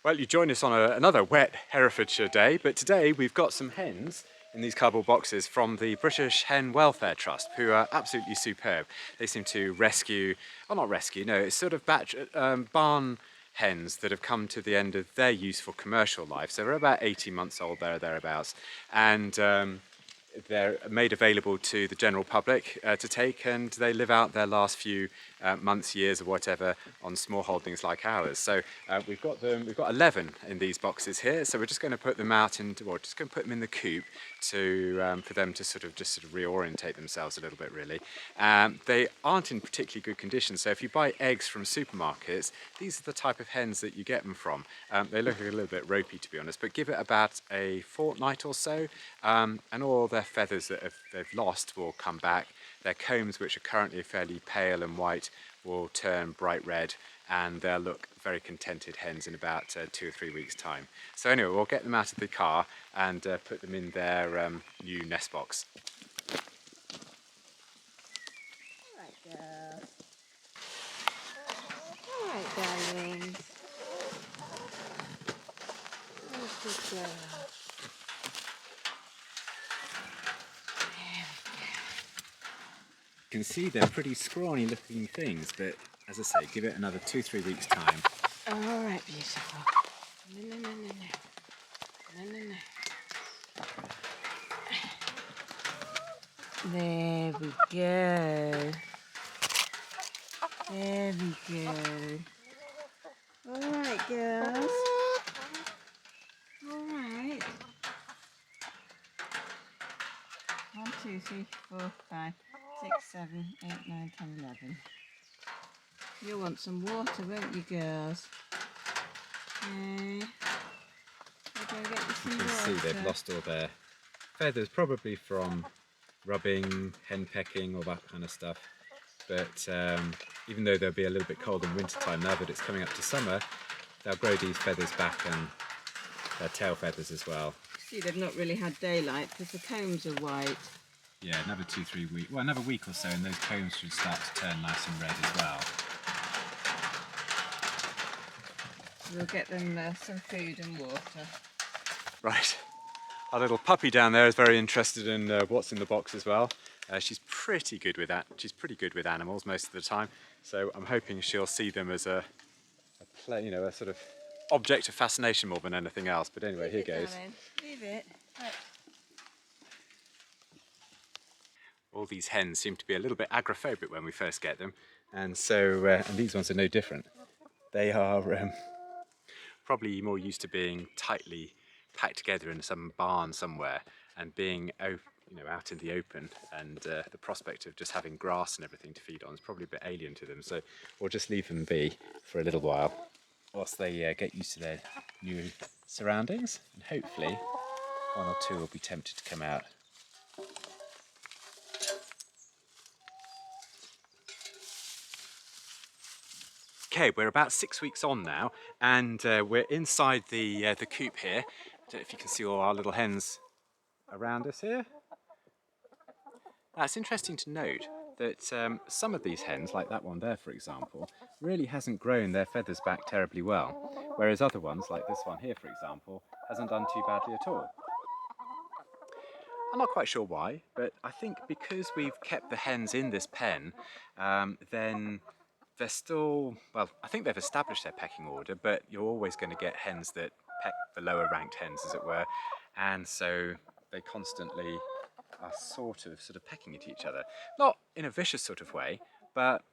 Well, you join us on another wet Herefordshire day, but today we've got some hens in these cardboard boxes from the British Hen Welfare Trust, who are absolutely superb. They seem to rescue, well, not rescue, no, it's sort of barn hens that have come to the end of their useful commercial life. So they're about 18 months old, there or thereabouts, and they're made available to the general public to take, and they live out their last few months, years, or whatever on small holdings like ours. So we've got 11 in these boxes here. So we're just going to put them out into, or just going to put them in the coop to for them to sort of reorientate themselves a little bit, really. They aren't in particularly good condition. So if you buy eggs from supermarkets, these are the type of hens that you get them from. They look a little bit ropey, to be honest, but give it about a fortnight or so, and all their feathers that they've lost will come back. Their combs, which are currently fairly pale and white, will turn bright red, and they'll look very contented hens in about 2 or 3 weeks' time. So anyway, we'll get them out of the car and put them in their new nest box. Alright, girls. Alright, darlings. Where's the girl? You can see they're pretty scrawny looking things, but as I say, give it another 2 or 3 weeks' time. Alright, beautiful. No, no, no, no, no. No, no, no. There we go. There we go. Alright, girls. Alright. 1, 2, 3, 4, 5, 6, 7, 8, 9, 10, 11. You'll want some water, won't you, girls? Okay. I'll go get you some water. You can see they've lost all their feathers, probably from rubbing, hen pecking, all that kind of stuff. But even though they'll be a little bit cold in winter time, now that it's coming up to summer, they'll grow these feathers back, and their tail feathers as well. See, they've not really had daylight because the combs are white. Yeah, another 2 or 3 weeks, well, another week or so, and those combs should start to turn nice and red as well. We'll get them some food and water. Right, our little puppy down there is very interested in what's in the box as well. She's pretty good with that. She's pretty good with animals most of the time, so I'm hoping she'll see them as a sort of object of fascination more than anything else. But anyway, here goes. Darling. Leave it. Right. All these hens seem to be a little bit agoraphobic when we first get them, and so and these ones are no different. They are probably more used to being tightly packed together in some barn somewhere, and being out in the open, and the prospect of just having grass and everything to feed on is probably a bit alien to them. So we'll just leave them be for a little while whilst they get used to their new surroundings, and hopefully 1 or 2 will be tempted to come out. Okay, we're about 6 weeks on now, and we're inside the coop here. I don't know if you can see all our little hens around us here. Now, it's interesting to note that some of these hens, like that one there for example, really hasn't grown their feathers back terribly well, whereas other ones, like this one here for example, hasn't done too badly at all. I'm not quite sure why, but I think because we've kept the hens in this pen, then they're still, well, I think they've established their pecking order, but you're always going to get hens that peck the lower ranked hens, as it were, and so they constantly are sort of pecking at each other. Not in a vicious sort of way, but,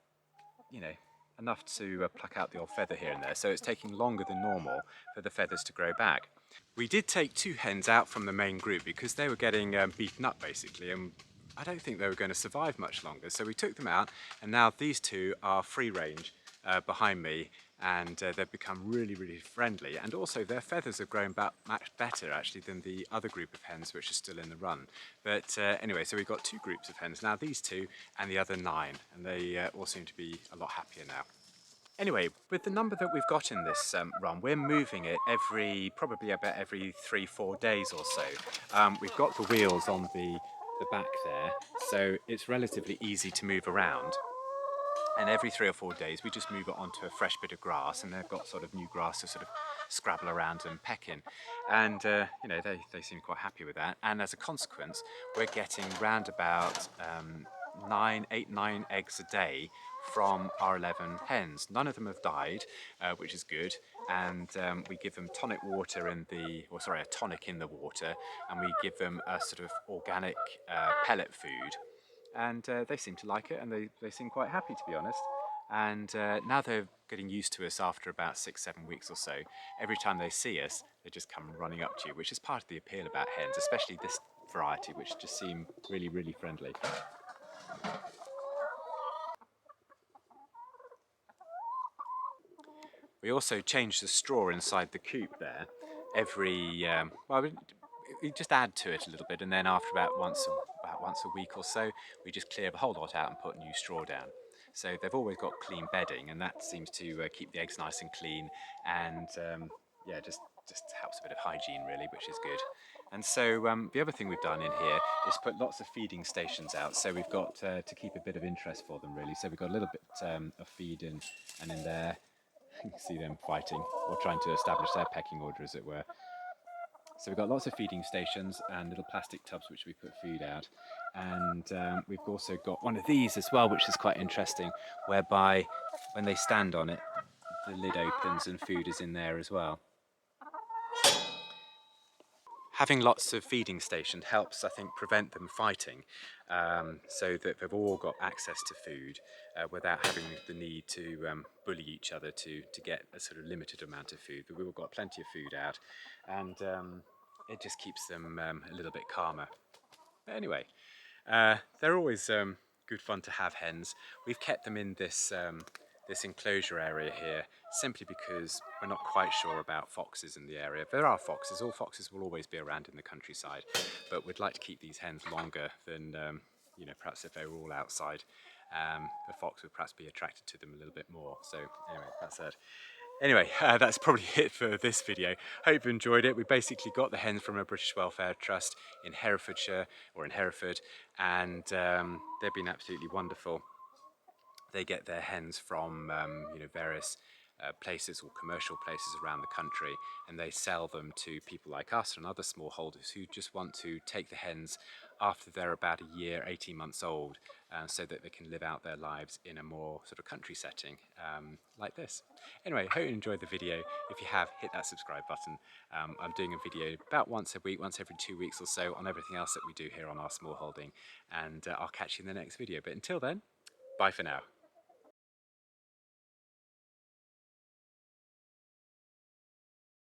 enough to pluck out the old feather here and there, so it's taking longer than normal for the feathers to grow back. We did take 2 hens out from the main group because they were getting beaten up basically, and I don't think they were going to survive much longer, so we took them out, and now these 2 are free range behind me, and they've become really, really friendly, and also their feathers have grown back much better actually than the other group of hens which are still in the run. But anyway, so we've got 2 groups of hens now, these 2 and the other 9, and they all seem to be a lot happier now. Anyway, with the number that we've got in this run, we're moving it probably about every 3-4 days or so. We've got the wheels on the back there, so it's relatively easy to move around. And every 3 or 4 days we just move it onto a fresh bit of grass, and they've got sort of new grass to sort of scrabble around and peck in. And you know, they seem quite happy with that, and as a consequence we're getting round about 9 eggs a day from our 11 hens. None of them have died, which is good, and we give them tonic water in the, or sorry, a tonic in the water, and we give them a sort of organic pellet food, and they seem to like it, and they seem quite happy, to be honest. And now they're getting used to us after about 6-7 weeks or so. Every time they see us, they just come running up to you, which is part of the appeal about hens, especially this variety, which just seem really, really friendly. We also change the straw inside the coop there every, well, we just add to it a little bit, and then after about once a week or so, we just clear the whole lot out and put new straw down. So they've always got clean bedding, and that seems to keep the eggs nice and clean, and yeah, just helps a bit of hygiene really, which is good. And so the other thing we've done in here is put lots of feeding stations out. So we've got to keep a bit of interest for them really. So we've got a little bit of feed in and in there. You can see them fighting or trying to establish their pecking order, as it were. So we've got lots of feeding stations and little plastic tubs which we put food out. And we've also got one of these as well, which is quite interesting, whereby when they stand on it, the lid opens and food is in there as well. Having lots of feeding stations helps, I think, prevent them fighting, so that they've all got access to food without having the need to bully each other to get a sort of limited amount of food. But we've all got plenty of food out, and it just keeps them a little bit calmer. But anyway, they're always good fun to have, hens. We've kept them in this this enclosure area here simply because we're not quite sure about foxes in the area. If there are foxes, all foxes will always be around in the countryside, but we'd like to keep these hens longer than you know, perhaps if they were all outside, the fox would perhaps be attracted to them a little bit more. So anyway, that's it. Anyway, that's probably it for this video. Hope you enjoyed it. We basically got the hens from a British Welfare Trust in Herefordshire, or in Hereford, and they've been absolutely wonderful. They get their hens from you know, various places or commercial places around the country, and they sell them to people like us and other smallholders who just want to take the hens after they're about a year, 18 months old, so that they can live out their lives in a more sort of country setting like this. Anyway, hope you enjoyed the video. If you have, hit that subscribe button. I'm doing a video about once a week, once every 2 weeks or so, on everything else that we do here on our small holding, and I'll catch you in the next video. But until then, bye for now.